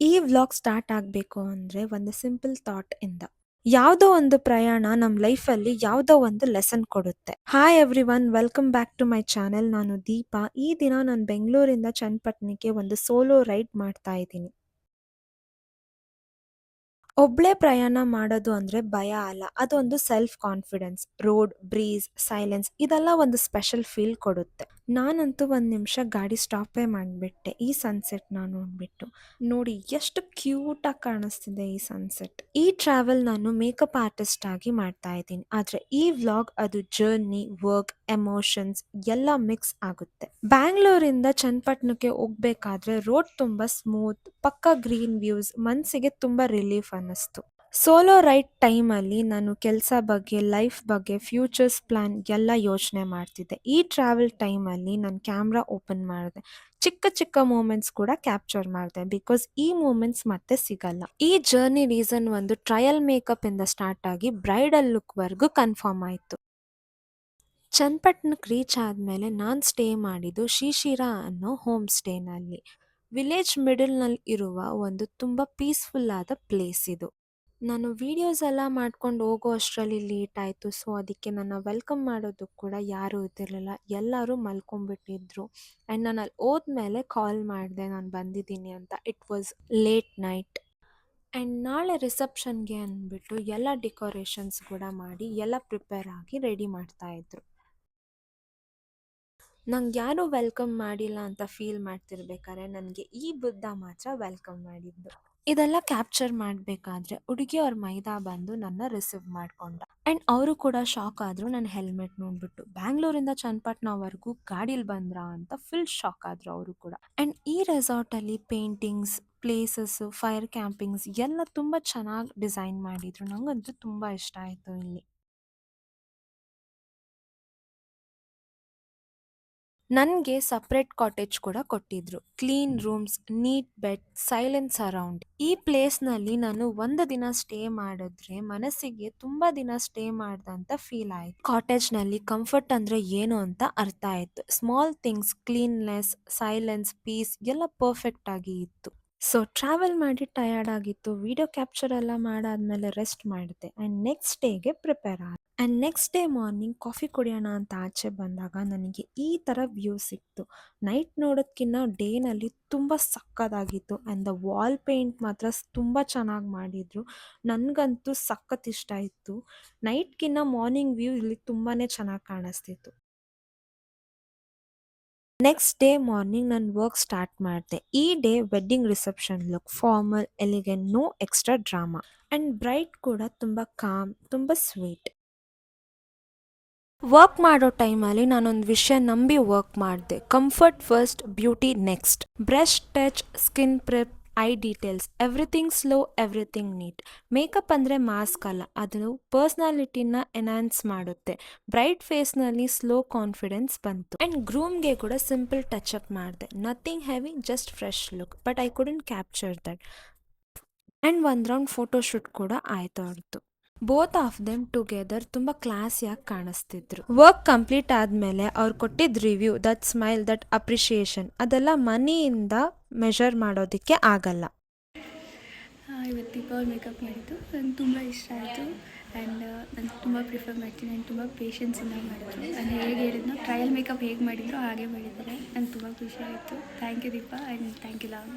ಈ vlog start ಆಗಬೇಕು ಅಂದರೆ ಒಂದು ಸಿಂಪಲ್ ಥಾಟ್ ಇಂದ. ಯಾವುದೋ ಒಂದು ಪ್ರಯಾಣ ನಮ್ಮ ಲೈಫಲ್ಲಿ ಯಾವುದೋ ಒಂದು ಲೆಸನ್ ಕೊಡುತ್ತೆ. Hi everyone, welcome back to my channel. ನಾನು ದೀಪಾ. ಈ ದಿನ ನಾನು ಬೆಂಗಳೂರಿಂದ ಚನ್ನಪಟ್ಟಣಕ್ಕೆ ಒಂದು ಸೋಲೋ ರೈಡ್ ಮಾಡ್ತಾ ಇದ್ದೀನಿ. ಒಬ್ಳೇ ಪ್ರಯಾಣ ಮಾಡೋದು ಅಂದ್ರೆ ಭಯ ಅಲ್ಲ, ಅದೊಂದು self confidence. Road, breeze, silence ಇದೆಲ್ಲ ಒಂದು ಸ್ಪೆಷಲ್ ಫೀಲ್ ಕೊಡುತ್ತೆ. ನಾನಂತೂ ಒಂದು ನಿಮಿಷ ಗಾಡಿ ಸ್ಟಾಪೇ ಮಾಡಿಬಿಟ್ಟೆ ಈ ಸನ್ಸೆಟ್ನ ನೋಡ್ಬಿಟ್ಟು. ನೋಡಿ ಎಷ್ಟು ಕ್ಯೂಟಾಗಿ ಕಾಣಿಸ್ತಿದೆ ಈ ಸನ್ಸೆಟ್. ಈ ಟ್ರಾವೆಲ್ ನಾನು ಮೇಕಪ್ ಆರ್ಟಿಸ್ಟ್ ಆಗಿ ಮಾಡ್ತಾ ಇದ್ದೀನಿ, ಆದರೆ ಈ ವ್ಲಾಗ್ ಅದು ಜರ್ನಿ, ವರ್ಕ್, ಎಮೋಷನ್ಸ್ ಎಲ್ಲ ಮಿಕ್ಸ್ ಆಗುತ್ತೆ. ಬ್ಯಾಂಗ್ಳೂರಿಂದ ಚನ್ನಪಟ್ಟಣಕ್ಕೆ ಹೋಗ್ಬೇಕಾದ್ರೆ ರೋಡ್ ತುಂಬಾ ಸ್ಮೂತ್, ಪಕ್ಕ ಗ್ರೀನ್ ವ್ಯೂಸ್, ಮನಸ್ಸಿಗೆ ತುಂಬಾ ರಿಲೀಫ್ ಅನ್ನಿಸ್ತು. ಸೋಲೋ ರೈಡ್ ಟೈಮಲ್ಲಿ ನಾನು ಕೆಲಸ ಬಗ್ಗೆ, ಲೈಫ್ ಬಗ್ಗೆ, ಫ್ಯೂಚರ್ಸ್ ಪ್ಲಾನ್ ಎಲ್ಲ ಯೋಚನೆ ಮಾಡ್ತಿದ್ದೆ. ಈ ಟ್ರಾವೆಲ್ ಟೈಮಲ್ಲಿ ನಾನು ಕ್ಯಾಮ್ರಾ ಓಪನ್ ಮಾಡಿದೆ, ಚಿಕ್ಕ ಚಿಕ್ಕ ಮೂಮೆಂಟ್ಸ್ ಕೂಡ ಕ್ಯಾಪ್ಚರ್ ಮಾಡಿದೆ, ಬಿಕಾಸ್ ಈ ಮೂಮೆಂಟ್ಸ್ ಮತ್ತೆ ಸಿಗಲ್ಲ. ಈ ಜರ್ನಿ ರೀಸನ್ ಒಂದು ಟ್ರಯಲ್ ಮೇಕಪ್ ಇಂದ ಸ್ಟಾರ್ಟ್ ಆಗಿ ಬ್ರೈಡಲ್ ಲುಕ್ವರೆಗೂ ಕನ್ಫರ್ಮ್ ಆಯಿತು. ಚನ್ನಪಟ್ಟಣಕ್ಕೆ ರೀಚ್ ಆದಮೇಲೆ ನಾನು ಸ್ಟೇ ಮಾಡಿದ್ದು ಶಿಶಿರ ಅನ್ನೋ ಹೋಮ್ ಸ್ಟೇನಲ್ಲಿ. ವಿಲೇಜ್ ಮಿಡಲ್ನಲ್ಲಿ ಇರುವ ಒಂದು ತುಂಬ ಪೀಸ್ಫುಲ್ ಆದ ಪ್ಲೇಸ್ ಇದು. ನಾನು ವೀಡಿಯೋಸ್ ಎಲ್ಲ ಮಾಡ್ಕೊಂಡು ಹೋಗೋ ಅಷ್ಟರಲ್ಲಿ ಲೇಟ್ ಆಯಿತು. ಸೊ ಅದಕ್ಕೆ ನನ್ನ ವೆಲ್ಕಮ್ ಮಾಡೋದಕ್ಕೆ ಕೂಡ ಯಾರೂ ಇದ್ದಿರಲಿಲ್ಲ, ಎಲ್ಲರೂ ಮಲ್ಕೊಂಡ್ಬಿಟ್ಟಿದ್ರು. ಆ್ಯಂಡ್ ನಾನು ಅಲ್ಲಿ ಹೋದ್ಮೇಲೆ ಕಾಲ್ ಮಾಡಿದೆ ನಾನು ಬಂದಿದ್ದೀನಿ ಅಂತ. It was late night. And ನಾಳೆ ರಿಸೆಪ್ಷನ್ಗೆ ಅಂದ್ಬಿಟ್ಟು ಎಲ್ಲ ಡೆಕೋರೇಷನ್ಸ್ ಕೂಡ ಮಾಡಿ ಎಲ್ಲ ಪ್ರಿಪೇರ್ ಆಗಿ ರೆಡಿ ಮಾಡ್ತಾಯಿದ್ರು. ನಂಗೆ ಯಾರೂ ವೆಲ್ಕಮ್ ಮಾಡಿಲ್ಲ ಅಂತ ಫೀಲ್ ಮಾಡ್ತಿರ್ಬೇಕಾದ್ರೆ ನನಗೆ ಈ ಬುದ್ಧ ಮಾತ್ರ ವೆಲ್ಕಮ್ ಮಾಡಿದ್ದು. ಇದೆಲ್ಲ ಕ್ಯಾಪ್ಚರ್ ಮಾಡಬೇಕಾದ್ರೆ ಹುಡುಗಿಯವ್ರ ಮೈದಾ ಬಂದು ನನ್ನ ರಿಸೀವ್ ಮಾಡ್ಕೊಂಡ. ಆ್ಯಂಡ್ ಅವರು ಕೂಡ ಶಾಕ್ ಆದರು ನನ್ನ ಹೆಲ್ಮೆಟ್ ನೋಡ್ಬಿಟ್ಟು. ಬ್ಯಾಂಗ್ಳೂರಿಂದ ಚನ್ನಪಟ್ಟಣವರೆಗೂ ಗಾಡೀಲಿ ಬಂದ್ರಾ ಅಂತ ಫುಲ್ ಶಾಕ್ ಆದರು ಅವರು ಕೂಡ. ಆ್ಯಂಡ್ ಈ ರೆಸಾರ್ಟಲ್ಲಿ ಪೇಂಟಿಂಗ್ಸ್, ಪ್ಲೇಸಸ್ಸು, ಫೈರ್ ಕ್ಯಾಂಪಿಂಗ್ಸ್ ಎಲ್ಲ ತುಂಬ ಚೆನ್ನಾಗಿ ಡಿಸೈನ್ ಮಾಡಿದರು. ನನಗಂತೂ ತುಂಬ ಇಷ್ಟ ಆಯಿತು ಇಲ್ಲಿ. ನನಗೆ ಸಪ್ರೇಟ್ ಕಾಟೇಜ್ ಕೂಡ ಕೊಟ್ಟಿದ್ರು. Clean rooms, neat bed, silent surround. ಈ ಪ್ಲೇಸ್ನಲ್ಲಿ ನಾನು ಒಂದು ದಿನ ಸ್ಟೇ ಮಾಡಿದ್ರೆ ಮನಸ್ಸಿಗೆ ತುಂಬ ದಿನ ಸ್ಟೇ ಮಾಡ್ದಂತ ಫೀಲ್ ಆಯಿತು. ಕಾಟೇಜ್ನಲ್ಲಿ ಕಂಫರ್ಟ್ ಅಂದರೆ ಏನು ಅಂತ ಅರ್ಥ ಆಯಿತು. Small things, cleanness, silence, peace ಎಲ್ಲ ಪರ್ಫೆಕ್ಟ್ ಆಗಿ ಇತ್ತು. ಸೊ ಟ್ರಾವೆಲ್ ಮಾಡಿ ಟಯರ್ಡ್ ಆಗಿತ್ತು. ವಿಡಿಯೋ ಕ್ಯಾಪ್ಚರ್ ಎಲ್ಲ ಮಾಡಾದ್ಮೇಲೆ ರೆಸ್ಟ್ ಮಾಡಿದೆ ಆ್ಯಂಡ್ ನೆಕ್ಸ್ಟ್ ಡೇಗೆ ಪ್ರಿಪೇರ್ ಆದೆ. And next day morning coffee ಕುಡಿಯೋಣ ಅಂತ ಆಚೆ ಬಂದಾಗ ನನಗೆ ಈ ಥರ ವ್ಯೂ ಸಿಕ್ತು. ನೈಟ್ ನೋಡೋದಕ್ಕಿಂತ ಡೇನಲ್ಲಿ ತುಂಬ ಸಕ್ಕತ್ತಾಗಿತ್ತು. ಆ್ಯಂಡ್ ದ ವಾಲ್ ಪೇಂಟ್ ಮಾತ್ರ ತುಂಬ ಚೆನ್ನಾಗಿ ಮಾಡಿದರು. ನನಗಂತೂ ಸಖತ್ ಇಷ್ಟ ಇತ್ತು. ನೈಟ್ಗಿನ್ನ ಮಾರ್ನಿಂಗ್ ವ್ಯೂ ಇಲ್ಲಿ ತುಂಬಾ ಚೆನ್ನಾಗಿ ಕಾಣಿಸ್ತಿತ್ತು. ನೆಕ್ಸ್ಟ್ ಡೇ ಮಾರ್ನಿಂಗ್ ನಾನು ವರ್ಕ್ ಸ್ಟಾರ್ಟ್ ಮಾಡಿದೆ. ಈ day wedding reception look, formal, elegant, no extra drama. And bride ಕೂಡ ತುಂಬ ಕಾಮ್, ತುಂಬ ಸ್ವೀಟ್. ವರ್ಕ್ ಮಾಡೋ ಟೈಮಲ್ಲಿ ನಾನೊಂದು ವಿಷಯ ನಂಬಿ ವರ್ಕ್ ಮಾಡಿದೆ. Comfort first, beauty next. Brush touch, skin prep, eye details, everything slow, everything neat. Makeup ಅಂದರೆ ಮಾಸ್ಕ್ ಅಲ್ಲ, ಅದು ಪರ್ಸ್ನಾಲಿಟಿನ ಎನ್ಹಾನ್ಸ್ ಮಾಡುತ್ತೆ. ಬ್ರೈಟ್ ಫೇಸ್ನಲ್ಲಿ ಸ್ಲೋ ಕಾನ್ಫಿಡೆನ್ಸ್ ಬಂತು. ಆ್ಯಂಡ್ ಗ್ರೂಮ್ಗೆ ಕೂಡ ಸಿಂಪಲ್ ಟಚ್ ಅಪ್ ಮಾಡಿದೆ. Nothing heavy, just fresh look, but I couldn't capture that. And ಒಂದು ರೌಂಡ್ ಫೋಟೋಶೂಟ್ ಕೂಡ ಆಯಿತು ಅವ್ರದ್ದು. ಬೋತ್ ಆಫ್ ದೆಮ್ ಟುಗೆದರ್ ತುಂಬ ಕ್ಲಾಸಿಯಾಗಿ ಕಾಣಿಸ್ತಿದ್ರು. ವರ್ಕ್ ಕಂಪ್ಲೀಟ್ ಆದಮೇಲೆ ಅವ್ರು ಕೊಟ್ಟಿದ್ದ review, that smile, that appreciation ಅದೆಲ್ಲ ಮನಿಯಿಂದ ಮೆಷರ್ ಮಾಡೋದಕ್ಕೆ ಆಗಲ್ಲ. ಇವತ್ತು ದೀಪಾವಳಿ ಮೇಕಪ್ ಮಾಡಿದ್ದು ನನಗೆ ತುಂಬ ಇಷ್ಟ ಆಯಿತು. ಆ್ಯಂಡ್ ನಾನು ತುಂಬ ಪ್ರಿಫರ್ ಮಾಡ್ತೀನಿ. ನಾನು ತುಂಬ ಪೇಷನ್ಸಿಂದ ಮಾಡಿದ್ರು. ನಾನು ಹೇಗೆ ಹೇಳಿದ್ನೋ ಟ್ರಯಲ್ ಮೇಕಪ್ ಹೇಗೆ ಮಾಡಿದ್ರು ಹಾಗೆ ಮಾಡಿದ್ದಾರೆ. ನನಗೆ ತುಂಬ ಖುಷಿ ಆಯಿತು. Thank you Deepa and thank you love.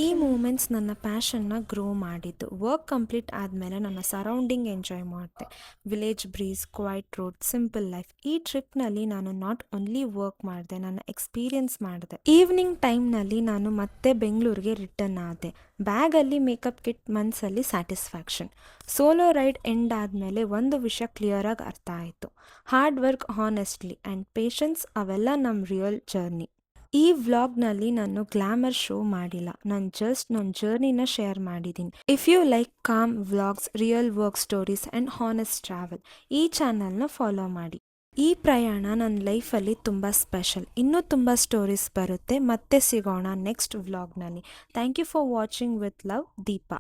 ಈ ಮೂಮೆಂಟ್ಸ್ ನನ್ನ ಪ್ಯಾಷನ್ನ ಗ್ರೋ ಮಾಡಿದ್ದು. ವರ್ಕ್ ಕಂಪ್ಲೀಟ್ ಆದಮೇಲೆ ನನ್ನ ಸರೌಂಡಿಂಗ್ ಎಂಜಾಯ್ ಮಾಡಿದೆ. Village breeze, quiet road, simple life. ಈ ಟ್ರಿಪ್ನಲ್ಲಿ ನಾನು ನಾಟ್ ಓನ್ಲಿ ವರ್ಕ್ ಮಾಡಿದೆ, ನನ್ನ ಎಕ್ಸ್ಪೀರಿಯನ್ಸ್ ಮಾಡಿದೆ. ಈವ್ನಿಂಗ್ ಟೈಮ್ನಲ್ಲಿ ನಾನು ಮತ್ತೆ ಬೆಂಗಳೂರಿಗೆ ರಿಟರ್ನ್ ಆದೆ. ಬ್ಯಾಗಲ್ಲಿ ಮೇಕಪ್ ಕಿಟ್, ಮನಸ್ಸಲ್ಲಿ ಸ್ಯಾಟಿಸ್ಫ್ಯಾಕ್ಷನ್. ಸೋಲೋ ರೈಡ್ ಎಂಡ್ ಆದಮೇಲೆ ಒಂದು ವಿಷಯ ಕ್ಲಿಯರಾಗಿ ಅರ್ಥ ಆಯಿತು. Hard work, honestly and patience ಅವೆಲ್ಲ ನಮ್ಮ ರಿಯಲ್ ಜರ್ನಿ. ಈ ವ್ಲಾಗ್ನಲ್ಲಿ ನಾನು ಗ್ಲಾಮರ್ ಶೋ ಮಾಡಿಲ್ಲ, ನಾನು ಜಸ್ಟ್ ನನ್ನ ಜರ್ನಿನ ಶೇರ್ ಮಾಡಿದ್ದೀನಿ. If you like calm vlogs, real work stories and honest travel, ಈ ಚಾನಲ್ನ ಫಾಲೋ ಮಾಡಿ. ಈ ಪ್ರಯಾಣ ನನ್ನ ಲೈಫಲ್ಲಿ ತುಂಬ ಸ್ಪೆಷಲ್. ಇನ್ನೂ ತುಂಬ ಸ್ಟೋರೀಸ್ ಬರುತ್ತೆ. ಮತ್ತೆ ಸಿಗೋಣ ನೆಕ್ಸ್ಟ್ ವ್ಲಾಗ್ನಲ್ಲಿ. Thank you for watching. With love, Deepa.